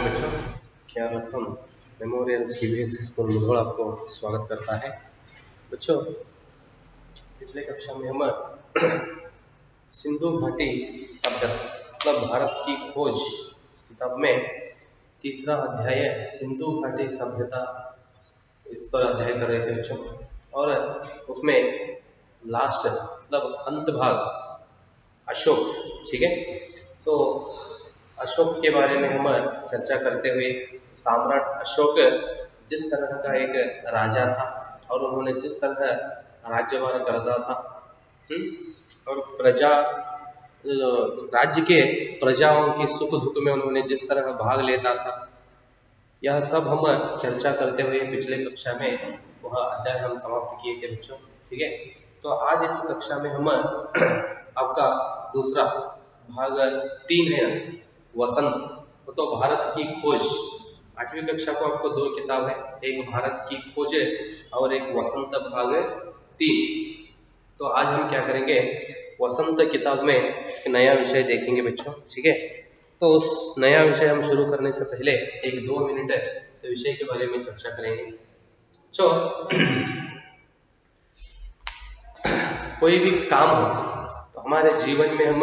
Morning बच्चों, क्या रकम मेमोरियल सीबीएसई स्कूल मुधोल आपको स्वागत करता है। बच्चों, पिछले कक्षा में हम सिंधु घाटी सभ्यता मतलब भारत की खोज किताब में तीसरा अध्याय सिंधु घाटी सभ्यता इस पर अध्याय कर रहे थे बच्चों। और उसमें लास्ट मतलब अंत भाग अशोक, ठीक है। तो अशोक के बारे में हम चर्चा करते हुए सम्राट अशोक जिस तरह का एक राजा था और उन्होंने जिस तरह राज्यभार करता था और राज्य के प्रजाओं के सुख दुख में उन्होंने जिस तरह भाग लेता था, यह सब हम चर्चा करते हुए पिछले कक्षा में वह अध्याय हम समाप्त किए थे बच्चों, ठीक है। तो आज इस कक्षा में हम आपका दूसरा भाग 3 है वसंत, तो भारत की खोज। 8वीं कक्षा को आपको 2 किताब है, एक भारत की खोज और एक वसंत भाग 3। तो आज हम क्या करेंगे, वसंत किताब में एक नया विषय देखेंगे बच्चों, ठीक है। तो उस नया विषय हम शुरू करने से पहले 1-2 मिनट तो विषय के बारे में चर्चा करेंगे। तो कोई भी काम हो, तो हमारे जीवन में हम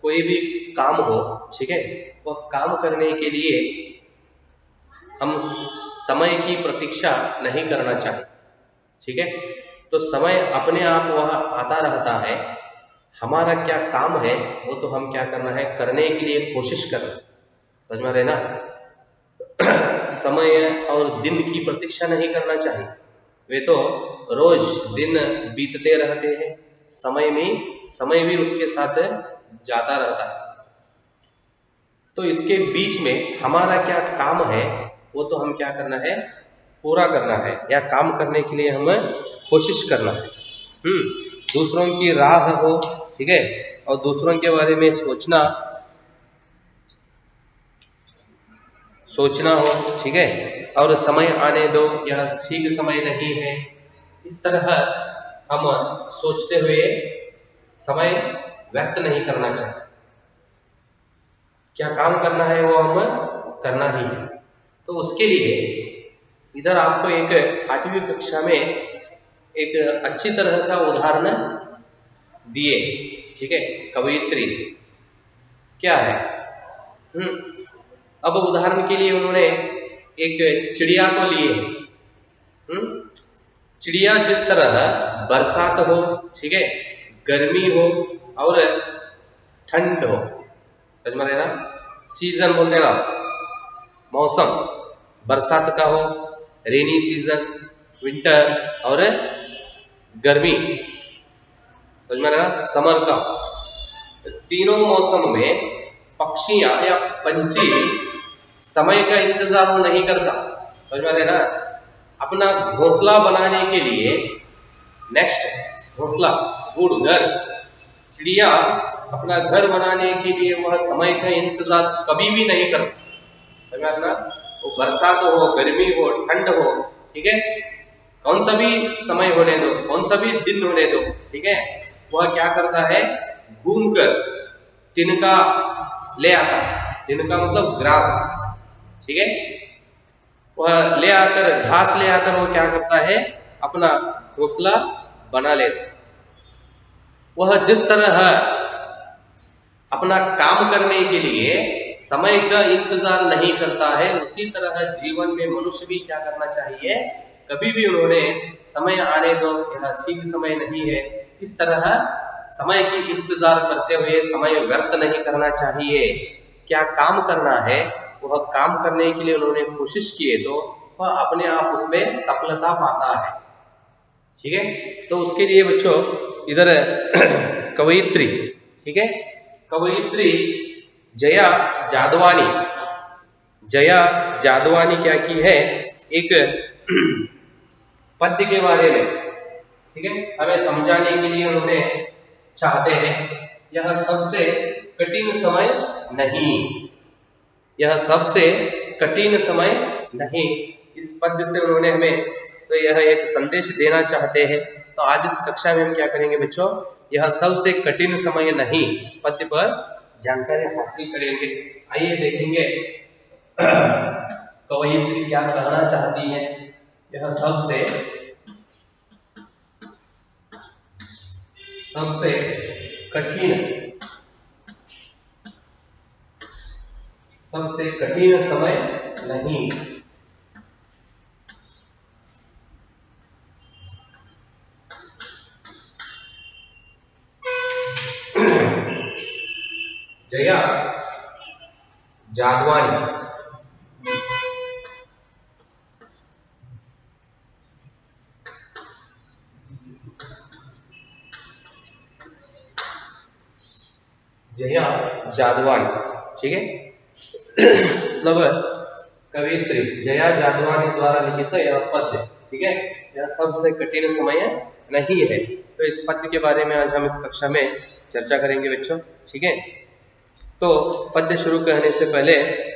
कोई भी काम हो, ठीक है, वह काम करने के लिए हम समय की प्रतीक्षा नहीं करना चाहिए, ठीक है। तो समय अपने आप वह आता रहता है, हमारा क्या काम है वो तो हम क्या करना है, करने के लिए कोशिश करना, समझ में रहे ना। समय और दिन की प्रतीक्षा नहीं करना चाहिए, वे तो रोज दिन बीतते रहते हैं, समय भी उसके साथ जाता रहता है। तो इसके बीच में हमारा क्या काम है वो तो हम क्या करना है, पूरा करना है, या काम करने के लिए हमें कोशिश करना है। दूसरों की राह हो, ठीक है, और दूसरों के बारे में सोचना हो, ठीक है, और समय आने दो, यह ठीक समय नहीं है, इस तरह हम सोचते हुए समय व्यर्थ नहीं करना चाहिए। क्या काम करना है वो हम करना ही है। तो उसके लिए इधर आपको एक 8वीं कक्षा में एक अच्छी तरह का उदाहरण दिए, ठीक है, कवयित्री क्या है। अब उदाहरण के लिए उन्होंने एक चिड़िया को लिए, चिड़िया जिस तरह बरसात हो, ठीक है, गर्मी हो और ठंड हो, समझ में रहे ना, सीजन बोलते हैं ना, मौसम बरसात का हो, रेनी सीजन, विंटर और गर्मी, समझ में रहे ना, समर का, तीनों मौसम में पक्षियां या पंछी समय का इंतजार नहीं करता, समझ में रहे ना। अपना घोंसला बनाने के लिए, नेक्स्ट घोंसला, गूड़, घर, चिड़िया अपना घर बनाने के लिए वह समय का इंतजार कभी भी नहीं करता, समझ में ना। वो बरसात हो, गर्मी हो, ठंड हो, ठीक है, कौन सा भी समय होने दो, कौन सा भी दिन होने दो, ठीक है, वह क्या करता है, घूमकर तिनका ले आता, तिनका मतलब ग्रास, ठीक है, वह ले आकर, घास ले आकर वो क्या करता है, अपना घोंसला बना लेता। वह जिस तरह अपना काम करने के लिए समय का इंतजार नहीं करता है, उसी तरह जीवन में मनुष्य भी क्या करना चाहिए, कभी भी उन्होंने समय आने दो, यह ठीक समय नहीं है, इस तरह समय की इंतजार करते हुए समय व्यर्थ नहीं करना चाहिए। क्या काम करना है वह काम करने के लिए उन्होंने कोशिश किए तो वह अपने आप उसमें सफलता पाता है, ठीक है। तो उसके लिए बच्चों इधर कवयित्री, ठीक है, कवयित्री जया जादवानी क्या की है, एक पद्य के बारे में, ठीक है, हमें समझाने के लिए उन्होंने चाहते हैं, यह सबसे कठिन समय नहीं, यह सबसे कठिन समय नहीं, इस पद्य से उन्होंने हमें तो यह एक संदेश देना चाहते हैं। तो आज इस कक्षा में हम क्या करेंगे बच्चों, यह सबसे कठिन समय नहीं, इस पद्य पर जानकारी हासिल करेंगे। आइए देखेंगे कवयित्री क्या कहना चाहती है, यह सबसे कठिन समय नहीं। जया जादवानी ठीक है। मतलब कवियत्री जया जादवानी द्वारा लिखित यह पद्य, ठीक है, यह सबसे कठिन समय नहीं है। तो इस पद्य के बारे में आज हम इस कक्षा में चर्चा करेंगे बच्चों, ठीक है। तो पद्य शुरू करने से पहले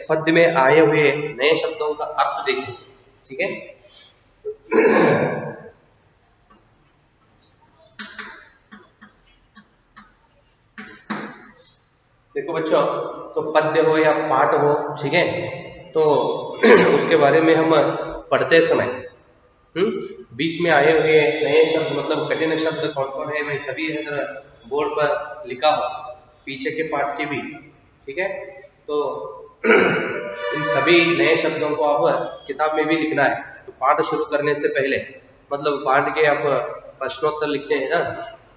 पद्य में आए हुए नए शब्दों का अर्थ देखें, ठीक है। देखो बच्चों, तो पद्य हो या पाठ हो, ठीक है, तो उसके बारे में हम पढ़ते समय बीच में आए हुए नए शब्द मतलब कठिन शब्द कौन कौन है, मैं सभी बोर्ड पर लिखा हो, पीछे के पाठ के भी, ठीक है। तो इन सभी नए शब्दों को आप किताब में भी लिखना है। तो पाठ शुरू करने से पहले मतलब पाठ के आप प्रश्नोत्तर लिखते हैं ना,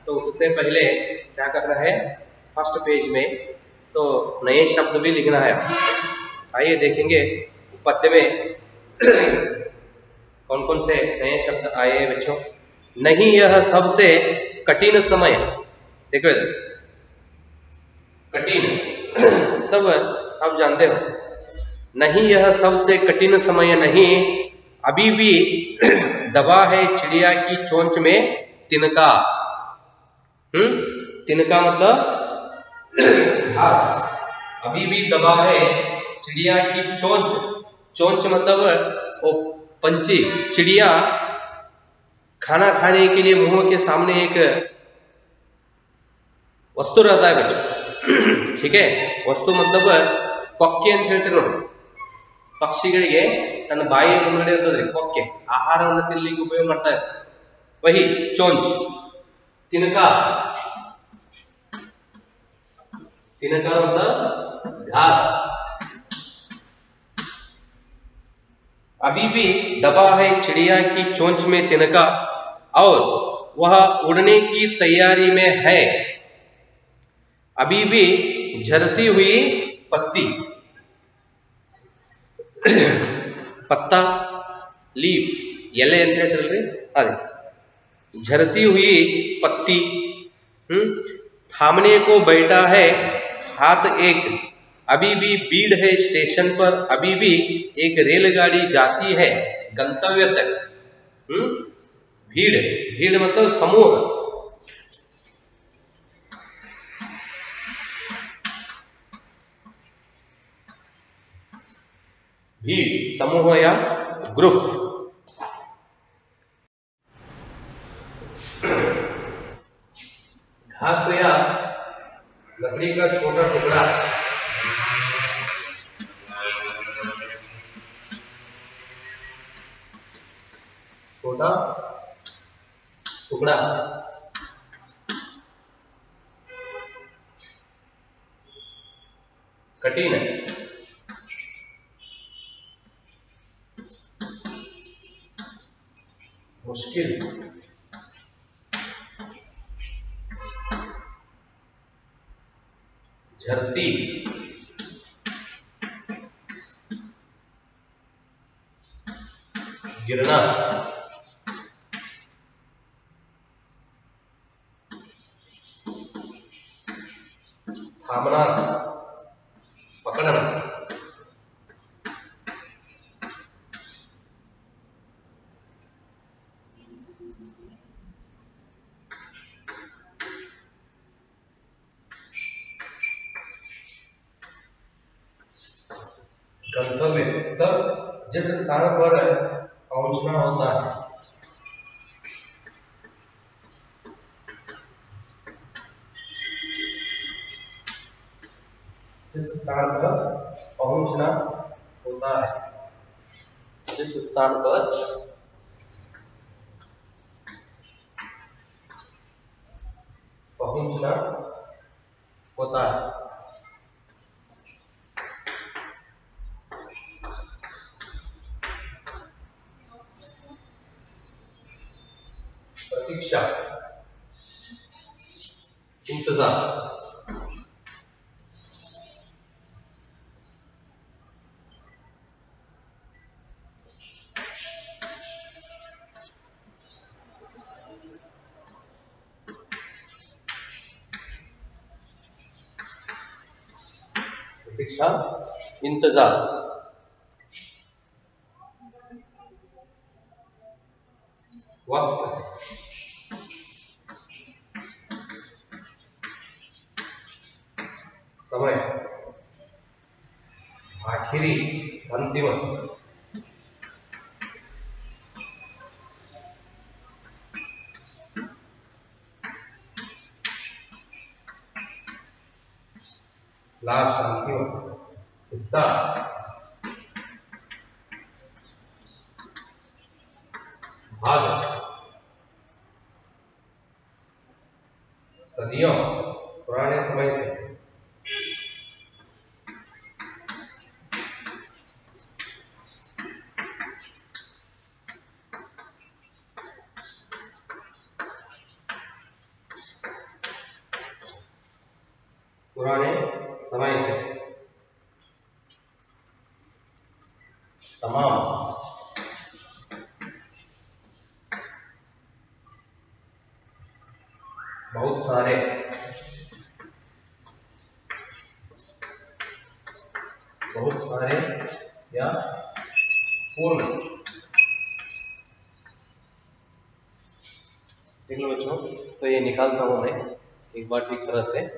तो उससे पहले क्या करना है, फर्स्ट पेज में तो नए शब्द भी लिखना है। आइए देखेंगे पद्य में कौन कौन से नए शब्द आए हैं बच्चों। नहीं यह सबसे कठिन समय, देखो कठिन सब आप जानते हो। नहीं यह सबसे कठिन समय नहीं, अभी भी दबा है चिड़िया की चोंच में तिनका। तिनका मतलब घास, अभी भी दबा है चिड़िया की चोंच। चोंच मतलब वो पंछी, चिड़िया खाना खाने के लिए मुंह के सामने एक वस्तु रहता है बच्चों, ठीक है। वस्तु मतलब ಕೊಕ್ಕೆ ಅಂತ ಹೇಳ್ತೀವಿ ನೋಡಿ, ಪಕ್ಷಿಗಳಿಗೆ ತನ್ನ ಬಾಯಿ ಮುಂದೆ ಇರ್ತದ್ರಿ ಕೊಕ್ಕೆ, ಆಹಾರವನ್ನು ತಿನ್ನಲಿಕ್ಕೆ ಉಪಯೋಗ ಮಾಡ್ತಾ ಇದ್ದಾರೆ, वही चोंच। तिनका, तिनका मतलब घास। अभी भी दबा है चिड़िया की चोंच में तिनका, और वह उड़ने की तैयारी में है। अभी भी झरती हुई पत्ती, पत्ता लीफ ಎಲೆ ಅಂತ ಹೇಳ್ತಾರಲ್ರಿ ಅದೇ, झरती हुई पत्ती। थामने को बैठा है हाथ एक, अभी भी भीड़ है स्टेशन पर, अभी भी एक रेलगाड़ी जाती है गंतव्य तक। भीड़, भीड़ मतलब समूह, भीड़ समूह या ग्रुप। घास या लकड़ी का छोटा टुकड़ा, छोटा टुकड़ा, कठिन है, मुश्किल, झरती, गिरना, थामना, पकड़ना। गंतव्य मतलब जिस स्थान पर पहुंचना होता है, जिस स्थान पर पहुंचना होता है, जिस स्थान पर पहुंचना होता है। प्रतीक्षा, इंतजार। प्रतीक्षा, इंतजार। वक्त, समय, आखिरी, अंतिम। लास्ट, अंतिम हिस्सा। भाग, सदियों, पुराने समय से। पुराने समय से, तमाम, बहुत सारे, बहुत सारे या पूर्ण। देख लो बच्चों, तो ये निकालता हूं मैं एक बार ठीक तरह से।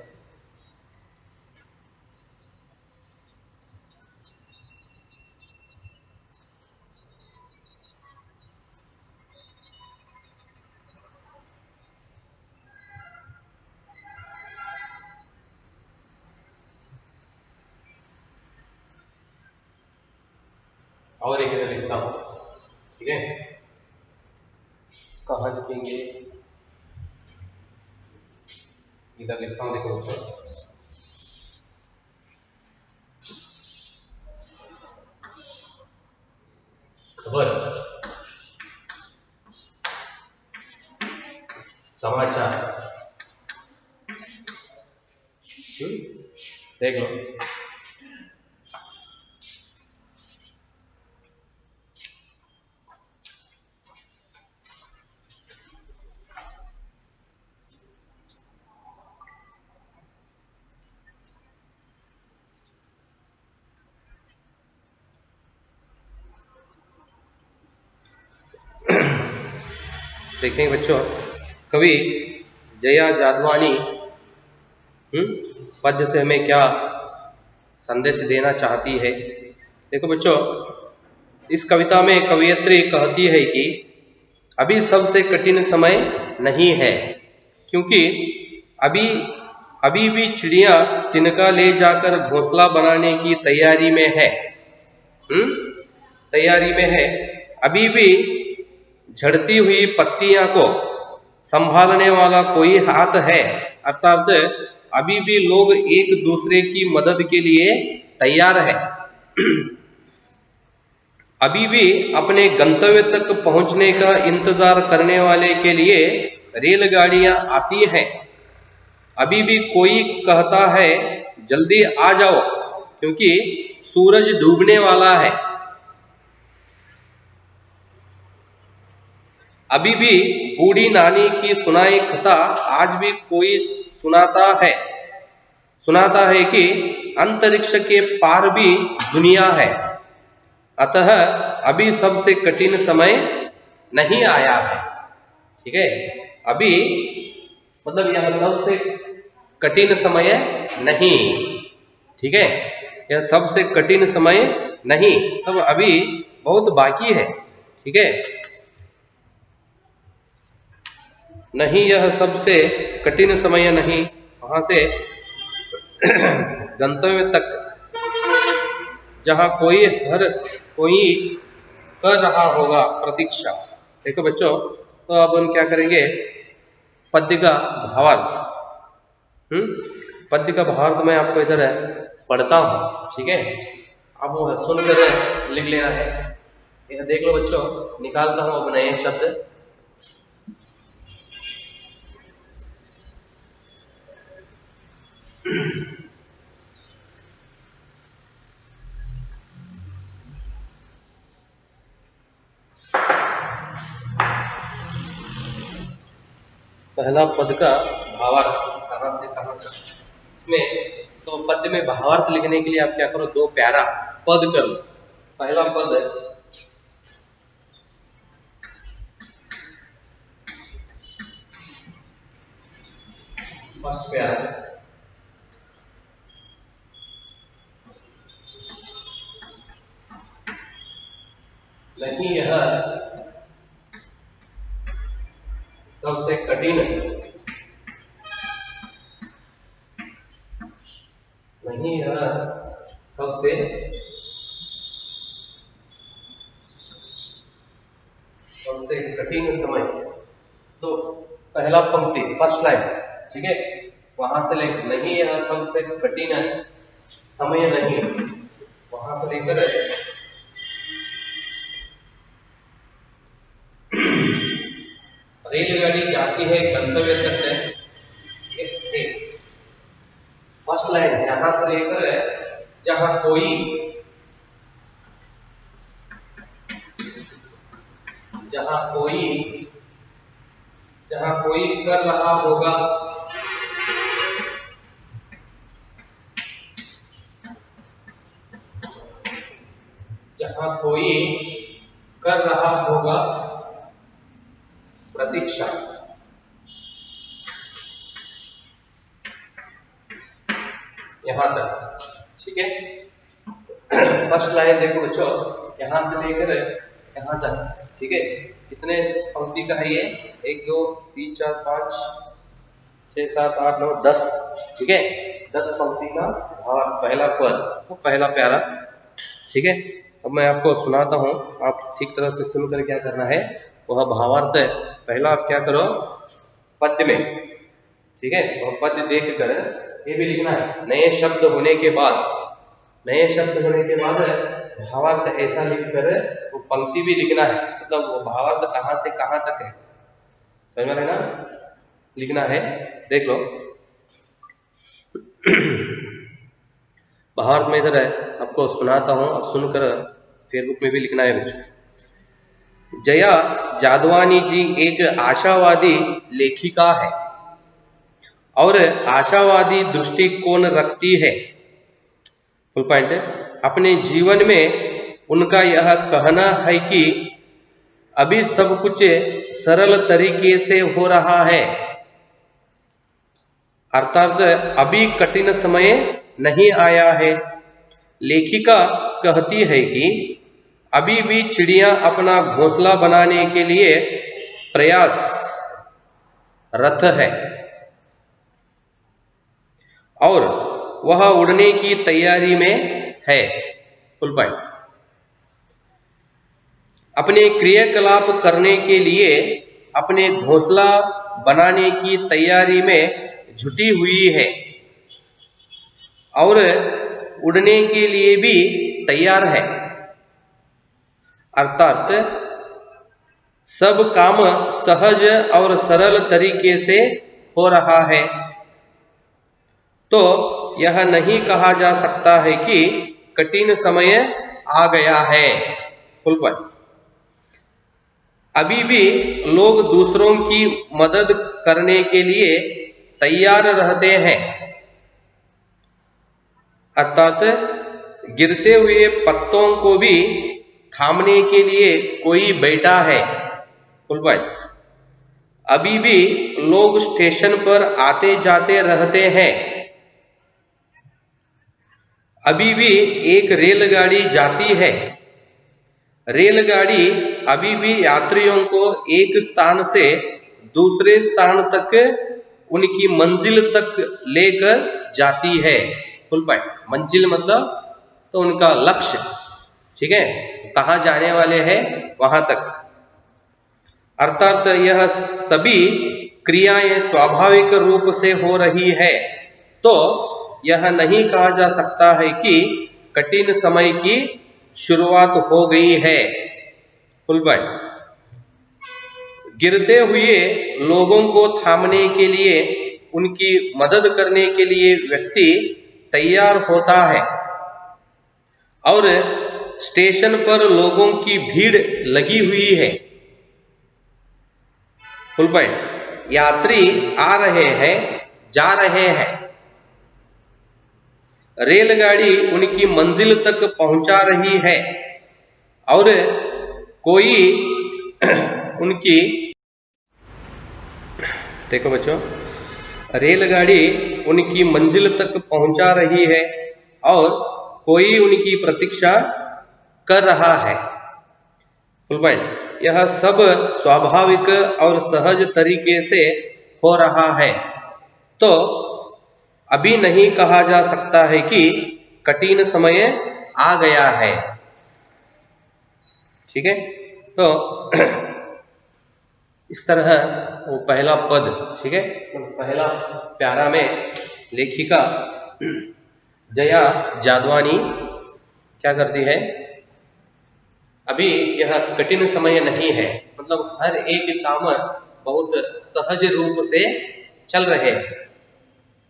और एक लिखता हूं, ठीक है। कहाँ लिखेंगे, इधर लिखता हूं, देखो बच्चों। खबर, समाचार। देख लो, देखेंगे बच्चों, कवि जया जादवानी पद्य से हमें क्या संदेश देना चाहती है। देखो बच्चों, इस कविता में कवयित्री कहती है कि अभी सबसे कठिन समय नहीं है, क्योंकि अभी भी चिड़िया तिनका ले जाकर घोंसला बनाने की तैयारी में है। तैयारी में है। अभी भी झड़ती हुई पत्तियां को संभालने वाला कोई हाथ है, अर्थात अभी भी लोग एक दूसरे की मदद के लिए तैयार है। अभी भी अपने गंतव्य तक पहुंचने का इंतजार करने वाले के लिए रेलगाड़ियां आती हैं। अभी भी कोई कहता है जल्दी आ जाओ, क्योंकि सूरज डूबने वाला है। अभी भी बूढ़ी नानी की सुनाई कथा आज भी कोई सुनाता है कि अंतरिक्ष के पार भी दुनिया है। अतः अभी सबसे कठिन समय नहीं आया है। ठीक है, अभी मतलब यह सबसे कठिन समय नहीं। ठीक है, यह सबसे कठिन समय नहीं, तब अभी बहुत बाकी है। ठीक है, नहीं, यह सबसे कठिन समय नहीं। वहां से गंतव्य तक जहां कोई कर रहा होगा प्रतीक्षा। देखो बच्चों, तो अब हम क्या करेंगे, पद्य का भावार्थ। पद्य का भावार्थ मैं आपको इधर पढ़ता हूं, ठीक है, आप वो सुनकर लिख लेना है। यह देख लो बच्चों, निकालता हूं अब नए शब्द। पहला पद का भावार्थ कहां से कहां तक, इसमें तो पद्य में भावार्थ लिखने के लिए आप क्या करो, 2 प्यारा पद करो। पहला पद फर्स्ट प्यारा, नहीं यह सबसे कठिन, नहीं यह सबसे कठिन समय। तो पहला पंक्ति फर्स्ट लाइन, ठीक है, वहां से लेकर नहीं यह सबसे कठिन समय नहीं, वहां से लेकर रेलगाड़ी जाती है गंतव्य तक है। फर्स्ट लाइन यहां से लेकर जहां कोई कर रहा होगा, जहां कोई कर रहा होगा प्रतीक्षा। यहां तक, ठीक है। फर्स्ट लाइन देखो बच्चों, यहां से लेकर यहां तक, ठीक है। कितने पंक्ति का है ये, 1 2 3 4 5 6 7 8 9 10, ठीक है, 10 पंक्ति का भाव पहला पद, तो पहला प्यारा, ठीक है। अब मैं आपको सुनाता हूं, आप ठीक तरह से सुनकर क्या करना है, वह भावार्थ है। पहला आप क्या करो, पद्य में, ठीक है, वह पद्य देख कर ये भी लिखना है। नए शब्द होने के बाद भावार्थ ऐसा लिखकर वो पंक्ति भी लिखना है, मतलब वो भावार्थ कहां से कहां तक है, समझ में ना, लिखना है। देख लो भावार्थ में इधर है, आपको सुनाता हूं, अब सुनकर फेसबुक में भी लिखना है बच्चों। जया जादवानी जी एक आशावादी लेखिका है और आशावादी दृष्टिकोण रखती है। फुल पॉइंट है। अपने जीवन में उनका यह कहना है कि अभी सब कुछ सरल तरीके से हो रहा है, अर्थात अभी कठिन समय नहीं आया है। लेखिका कहती है कि अभी भी चिड़िया अपना घोंसला बनाने के लिए प्रयासरत है और वह उड़ने की तैयारी में है। Full point. अपने क्रियाकलाप करने के लिए अपने घोंसला बनाने की तैयारी में जुटी हुई है और उड़ने के लिए भी तैयार है, अर्थात सब काम सहज और सरल तरीके से हो रहा है। तो यह नहीं कहा जा सकता है कि कठिन समय आ गया है। Full point. अभी भी लोग दूसरों की मदद करने के लिए तैयार रहते हैं, अर्थात गिरते हुए पत्तों को भी थामने के लिए कोई बैठा है। Full point. अभी भी लोग स्टेशन पर आते जाते रहते हैं, अभी भी एक रेलगाड़ी जाती है। रेलगाड़ी अभी भी यात्रियों को एक स्थान से दूसरे स्थान तक उनकी मंजिल तक लेकर जाती है। Full point. मंजिल मतलब तो उनका लक्ष्य, ठीक है, कहाँ जाने वाले हैं वहां तक। अर्थात यह सभी क्रियाएं स्वाभाविक रूप से हो रही है, तो यह नहीं कहा जा सकता है कि कठिन समय की शुरुआत हो गई है। Full point. गिरते हुए लोगों को थामने के लिए, उनकी मदद करने के लिए व्यक्ति तैयार होता है और स्टेशन पर लोगों की भीड़ लगी हुई है। Full point. यात्री आ रहे हैं, जा रहे हैं। रेलगाड़ी उनकी मंजिल तक पहुंचा रही है और कोई उनकी, देखो बच्चों, रेलगाड़ी उनकी मंजिल तक पहुंचा रही है और कोई उनकी प्रतीक्षा कर रहा है। Full point. यह सब स्वाभाविक और सहज तरीके से हो रहा है, तो अभी नहीं कहा जा सकता है कि कठिन समय आ गया है। ठीक है, तो इस तरह वो पहला पद, ठीक है, तो पहला प्यारा में लेखिका जया जादवानी क्या करती है, अभी यह कठिन समय नहीं है, मतलब हर एक काम बहुत सहज रूप से चल रहे हैं,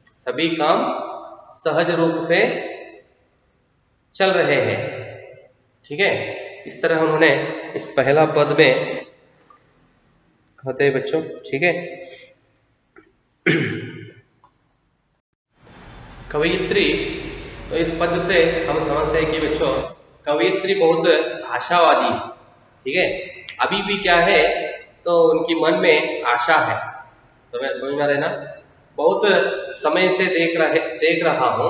सभी काम सहज रूप से चल रहे हैं। ठीक है, इस तरह उन्होंने इस पहला पद में कहते हैं बच्चों। ठीक है, कवयित्री, तो इस पद से हम समझते हैं कि बच्चों कवयित्री बहुत आशावादी है। ठीक है, अभी भी क्या है, तो उनकी मन में आशा है। समझ में आ रहे ना, बहुत समय से देख रहा हूँ,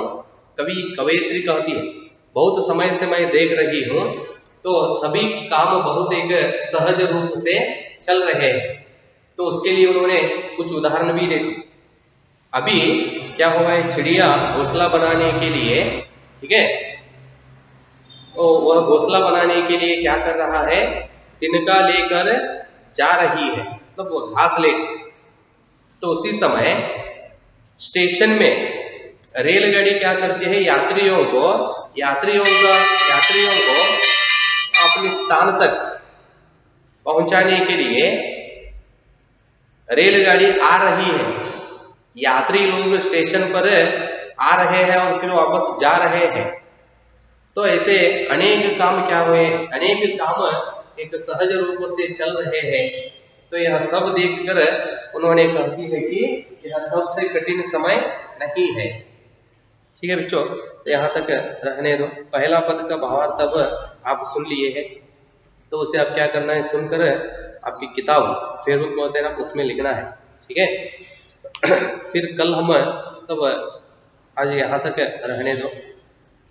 कवयित्री कहती है बहुत समय से मैं देख रही हूँ, तो सभी काम बहुत एक सहज रूप से चल रहे हैं। तो उसके लिए उन्होंने कुछ उदाहरण भी दे दी। अभी क्या हुआ है, चिड़िया घोंसला बनाने के लिए, ठीक है, तो वह घोंसला बनाने के लिए क्या कर रहा है, तिनका लेकर जा रही है, मतलब वो घास लेकर। तो उसी समय स्टेशन में रेलगाड़ी क्या करती है, यात्रियों को अपने स्थान तक पहुंचाने के लिए रेलगाड़ी आ रही है। यात्री लोग स्टेशन पर आ रहे हैं और फिर वापस जा रहे हैं। तो ऐसे अनेक काम क्या हुए, अनेक काम एक सहज रूप से चल रहे हैं। तो यह सब देखकर उन्होंने कहती है कि यह सबसे कठिन समय नहीं है। ठीक है बच्चों, तो यहाँ तक रहने दो। पहला पद का भावार्थ अब आप सुन लिए हैं, तो उसे आप क्या करना है, सुनकर आपकी किताब फेसबुक में होते हैं ना, उसमें लिखना है। ठीक है, फिर कल हम, तब आज यहाँ तक रहने दो।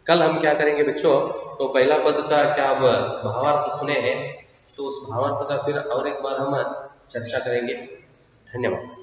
कल हम क्या करेंगे बच्चों, तो पहला पद का क्या अब भावार्थ सुने हैं, तो उस भावार्थ का फिर और एक बार हम चर्चा करेंगे। धन्यवाद।